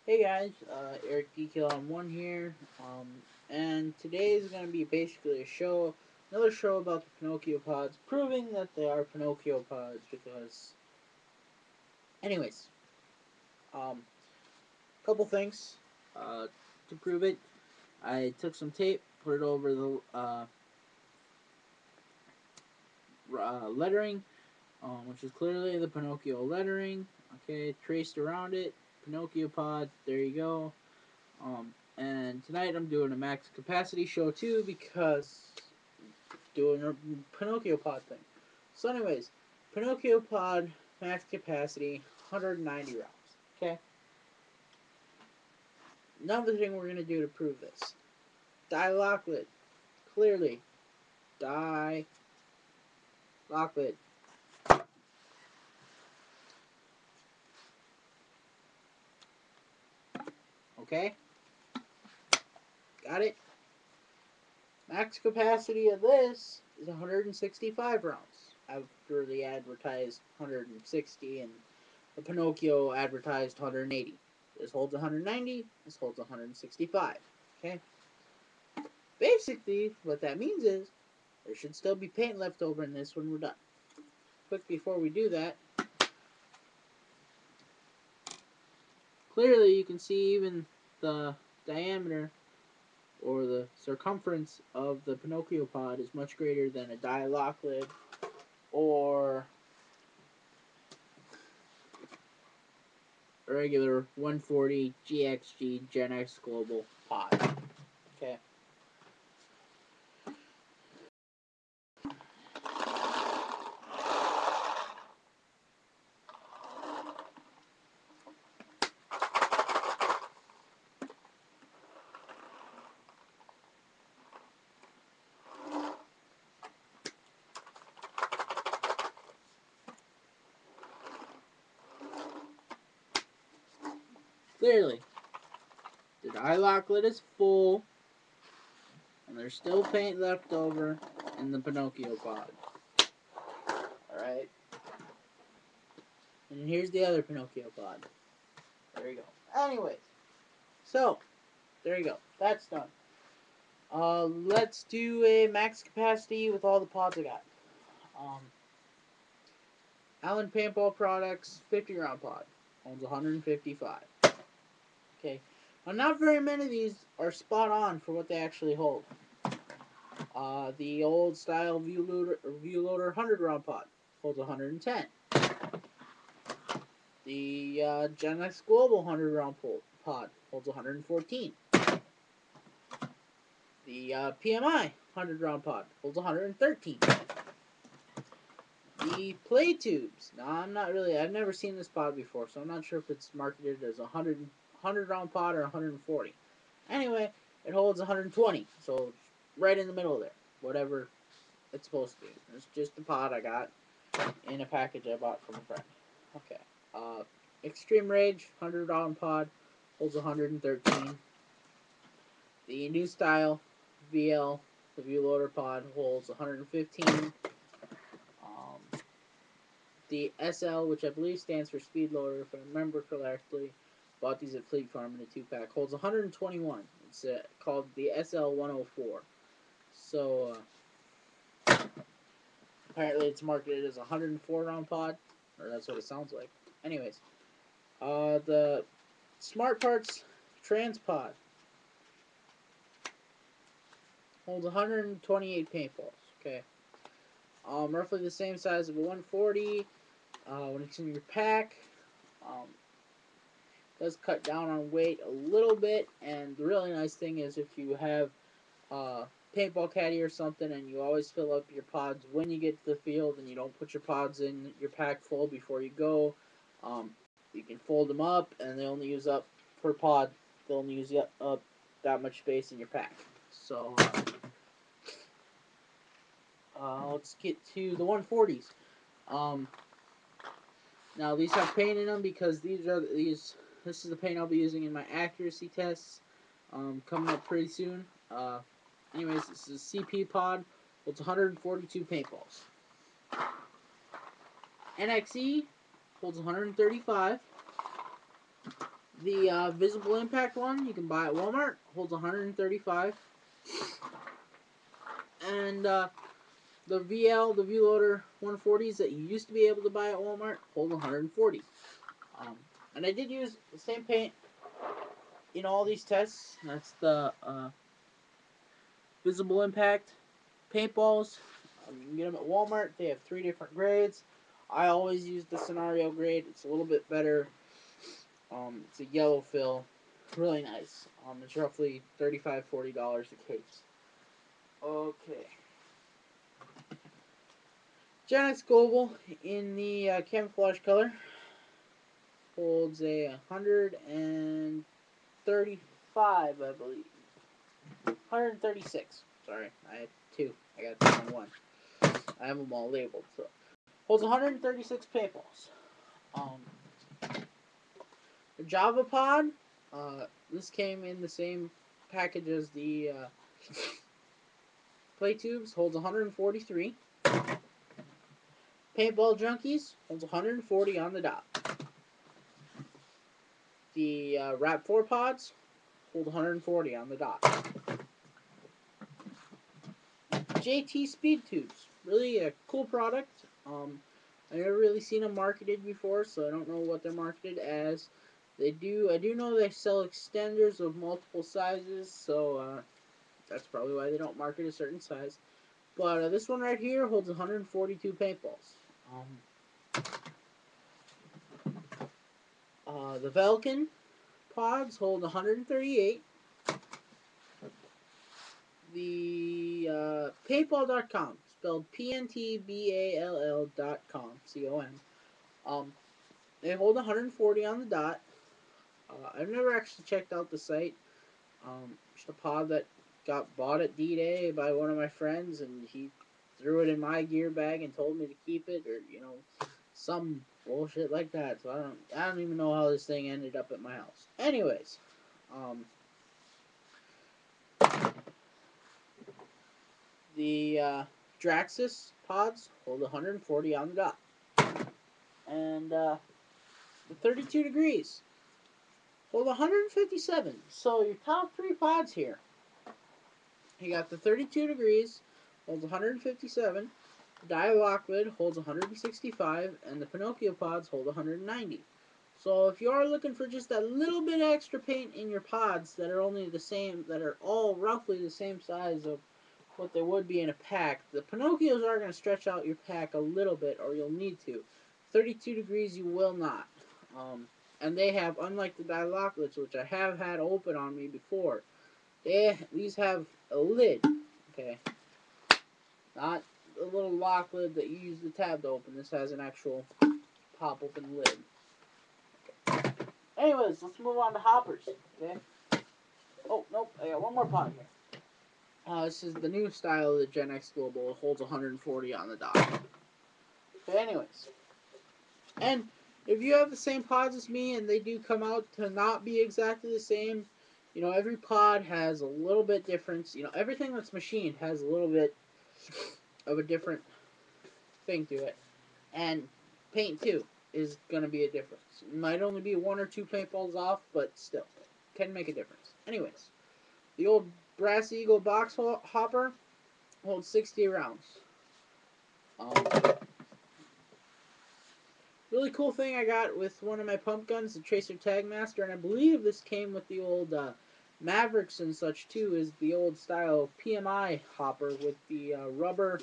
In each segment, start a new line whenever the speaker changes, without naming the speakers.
Hey guys, Eric Dekill on one here, and today is going to be basically another show about the Pinocchio pods, proving that they are Pinocchio pods. Anyways, um, couple things to prove it. I took some tape, put it over the lettering, which is clearly the Pinocchio lettering. Okay, traced around it, Pinocchio pod. There you go. And tonight I'm doing a max capacity show too because doing a Pinocchio pod thing. So, anyways, Pinocchio pod max capacity 190 rounds. Okay. Another thing we're gonna do to prove this: die lock lid. Clearly, die lock lid. Okay. Got it. Max capacity of this is 165 rounds after the advertised 160 and the Pinocchio advertised 180. This holds 190, this holds 165. Okay? Basically, what that means is there should still be paint left over in this when we're done. Quick before we do that, clearly you can see even the diameter or the circumference of the Pinocchio pod is much greater than a die lock lid or a regular 140 GXG Gen X Global pod. Okay. Clearly, the die lock lid is full, and there's still paint left over in the Pinocchio pod. Alright? And here's the other Pinocchio pod. There you go. Anyways, so, there you go. That's done. Let's do a max capacity with all the pods I got. Allen Paintball Products 50 round pod. Holds 155. Okay. Now, not very many of these are spot on for what they actually hold. The old style view loader 100 round pod holds 110. The Gen X Global 100 round pod holds 114. The PMI 100 round pod holds 113. The play tubes. Now, I've never seen this pod before, so I'm not sure if it's marketed as a 100 round pod or 140. Anyway, it holds 120, so right in the middle there, whatever it's supposed to be. It's just the pod I got in a package I bought from a friend. Okay. Extreme Rage 100 round pod holds 113. The new style VL, the view loader pod, holds 115. The SL, which I believe stands for speed loader, if I remember correctly, bought these at Fleet Farm in a 2-pack, holds 121. It's called the SL 104. So, apparently it's marketed as a 104 round pod, or that's what it sounds like. Anyways, the Smart Parts Trans Pod holds 128 paintballs. Okay, roughly the same size of a 140. When it's in your pack, does cut down on weight a little bit. And the really nice thing is if you have paintball caddy or something and you always fill up your pods when you get to the field and you don't put your pods in your pack full before you go, you can fold them up and they only use up per pod. They'll only use up that much space in your pack. So let's get to the 140s. Now these have paint in them because this is the paint I'll be using in my accuracy tests coming up pretty soon. Anyways, this is a CP pod. It's 142 paintballs. NXE holds 135. The visible impact one you can buy at Walmart, holds 135, and the V-Loader 140s that you used to be able to buy at Walmart hold 140. And I did use the same paint in all these tests. That's the visible impact paintballs. You can get them at Walmart. They have 3 different grades. I always use the scenario grade. It's a little bit better. It's a yellow fill. Really nice. It's roughly $35–40 a case. Okay. Gen X Global in the camouflage color holds a 135, I believe. 136. Sorry, I had 2. I got the wrong one. I have them all labeled. So holds 136 paintballs. The Java Pod. This came in the same package as the Play Tubes. Holds 143. Paintball Junkies holds 140 on the dot. The Rap 4 Pods hold 140 on the dot. JT Speed Tubes. Really a cool product. I've never really seen them marketed before, so I don't know what they're marketed as. I do know they sell extenders of multiple sizes, so that's probably why they don't market a certain size. But this one right here holds 142 paintballs. The Velkin pods hold 138. The paintball.com, spelled PNTBALL.com, COM. They hold 140 on the dot. I've never actually checked out the site. Just a pod that got bought at D-Day by one of my friends, and he threw it in my gear bag and told me to keep it, or some bullshit like that. So I don't even know how this thing ended up at my house. Anyways, the Draxus pods hold 140 on the dot, and the 32 degrees hold 157. So your top 3 pods here. You got the 32 degrees, holds 157. Dialoquid holds 165, and the Pinocchio pods hold 190. So if you are looking for just a little bit extra paint in your pods that are only the same, that are all roughly the same size of what they would be in a pack, the Pinocchios are going to stretch out your pack a little bit, or you'll need to. 32 degrees you will not. And they have, unlike the Dialoquids, which I have had open on me before, these have a lid, okay? Not the little lock lid that you use the tab to open. This has an actual pop open lid. Okay. Anyways, let's move on to hoppers, okay? Oh, nope, I got one more pot here. This is the new style of the Gen X Global. It holds 140 on the dot. Okay, anyways. And if you have the same pods as me and they do come out to not be exactly the same, every pod has a little bit difference. Everything that's machined has a little bit of a different thing to it. And paint, too, is going to be a difference. It might only be 1 or 2 paintballs off, but still, can make a difference. Anyways, the old Brass Eagle box hopper holds 60 rounds. Really cool thing I got with one of my pump guns, the Tracer Tagmaster, and I believe this came with the old Mavericks and such too, is the old style PMI hopper with the rubber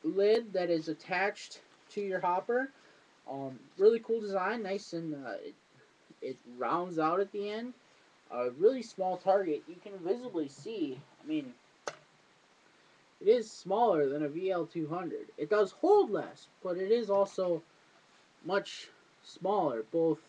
lid that is attached to your hopper. Really cool design, nice, and it rounds out at the end. A really small target. You can visibly see, it is smaller than a VL200. It does hold less, but it is also much smaller, both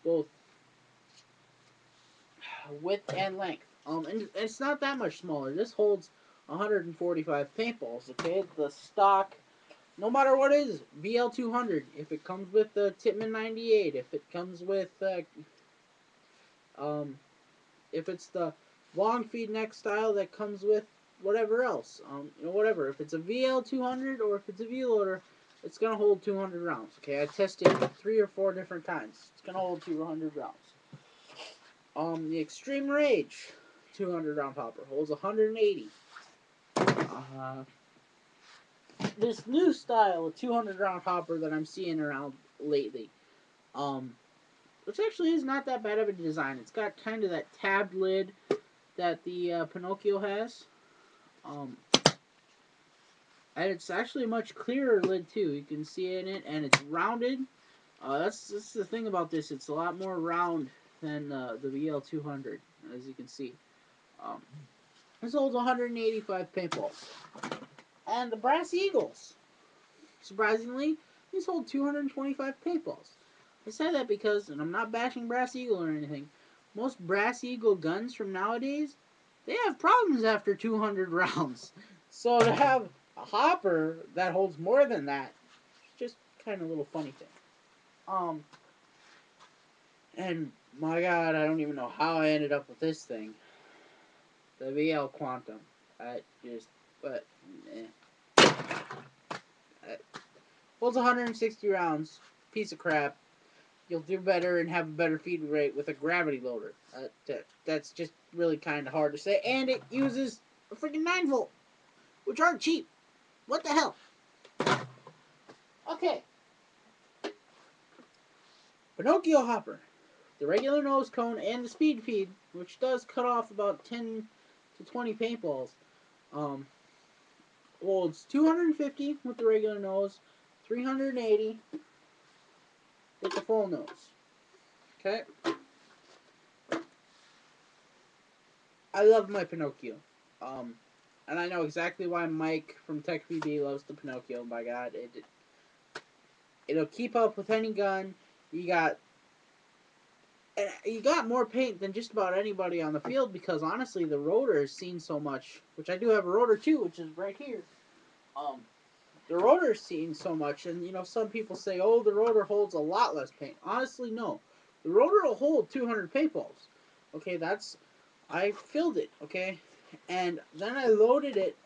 both width and length. And it's not that much smaller. This holds 145 paintballs. Okay, the stock, no matter what it is, VL200. If it comes with the Tippmann 98, if it comes with if it's the long feed neck style that comes with whatever else, whatever. If it's a VL200 or if it's a V-loader, it's gonna hold 200 rounds. Okay, I tested it 3 or 4 different times. It's gonna hold 200 rounds. The Extreme Rage 200 round popper holds 180. This new style of 200 round popper that I'm seeing around lately, which actually is not that bad of a design. It's got kind of that tabbed lid that the Pinocchio has. And it's actually a much clearer lid too. You can see in it, and it's rounded. That's the thing about this. It's a lot more round than the BL200, as you can see. Um, this holds 185 paintballs. And the Brass Eagles, surprisingly, these hold 225 paintballs. I say that because, and I'm not bashing Brass Eagle or anything, most Brass Eagle guns from nowadays, they have problems after 200 rounds. So to have a hopper that holds more than that, it's just kind of a little funny thing. And my God, I don't even know how I ended up with this thing. The VL Quantum. But, holds 160 rounds. Piece of crap. You'll do better and have a better feed rate with a gravity loader. That's just really kind of hard to say. And it uses a freaking 9-volt, which aren't cheap. What the hell? Okay. Pinocchio hopper. The regular nose cone and the speed feed, which does cut off about 10 to 20 paintballs, holds 250 with the regular nose, 380 with the full nose. Okay? I love my Pinocchio. And I know exactly why Mike from TechBD loves the Pinocchio. My God, it'll keep up with any gun. You got more paint than just about anybody on the field because honestly, the rotor has seen so much. Which I do have a rotor too, which is right here. The rotor's seen so much, and some people say, "Oh, the rotor holds a lot less paint." Honestly, no. The rotor will hold 200 paintballs. Okay, I filled it. Okay, and then I loaded it.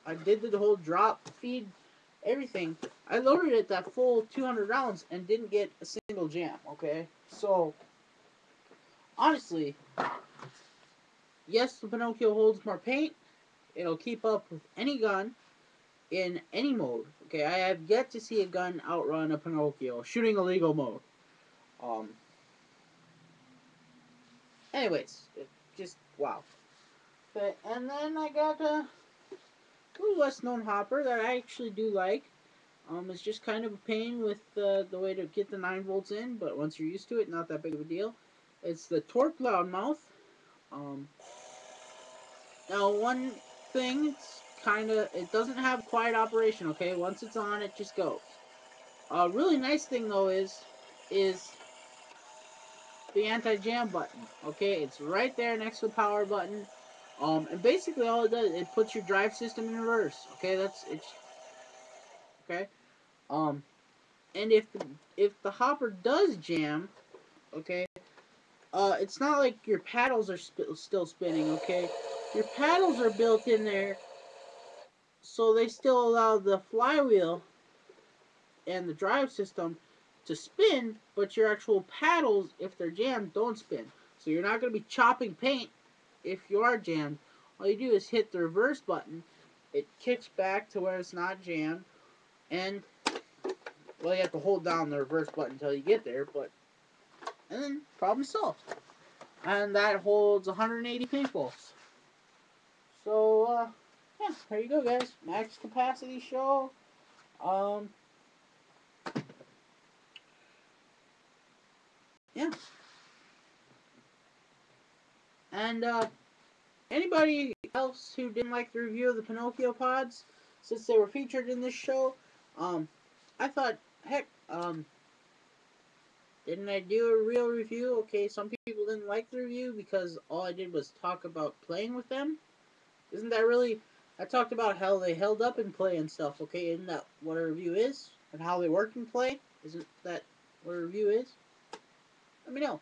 I did the whole drop feed, everything. I loaded it that full 200 rounds and didn't get a single jam. Okay, so honestly, yes, the Pinocchio holds more paint. It'll keep up with any gun in any mode. Okay, I have yet to see a gun outrun a Pinocchio shooting illegal mode. Um. Anyways, just wow. Okay, and then I got a little less known hopper that I actually do like. It's just kind of a pain with the way to get the 9 volts in, but once you're used to it, not that big of a deal. It's the Torque Loudmouth. Um, Now, one thing, it doesn't have quiet operation, okay? Once it's on, it just goes. A really nice thing, though, is the anti-jam button, okay? It's right there next to the power button. And basically all it does, it puts your drive system in reverse, okay? Okay? Um, and if the hopper does jam, okay, it's not like your paddles are still spinning, okay? Your paddles are built in there, so they still allow the flywheel and the drive system to spin, but your actual paddles, if they're jammed, don't spin. So you're not going to be chopping paint if you are jammed. All you do is hit the reverse button. It kicks back to where it's not jammed, and well, you have to hold down the reverse button until you get there, and then problem solved. And that holds 180 paintballs. So yeah, there you go, guys. Max capacity show. Um, yeah, and anybody else who didn't like the review of the Pinocchio pods, since they were featured in this show, I thought, heck, didn't I do a real review? Okay, some people didn't like the review because all I did was talk about playing with them. Isn't that really? I talked about how they held up in play and stuff. Okay, isn't that what a review is? And how they work in play? Isn't that what a review is? Let me know.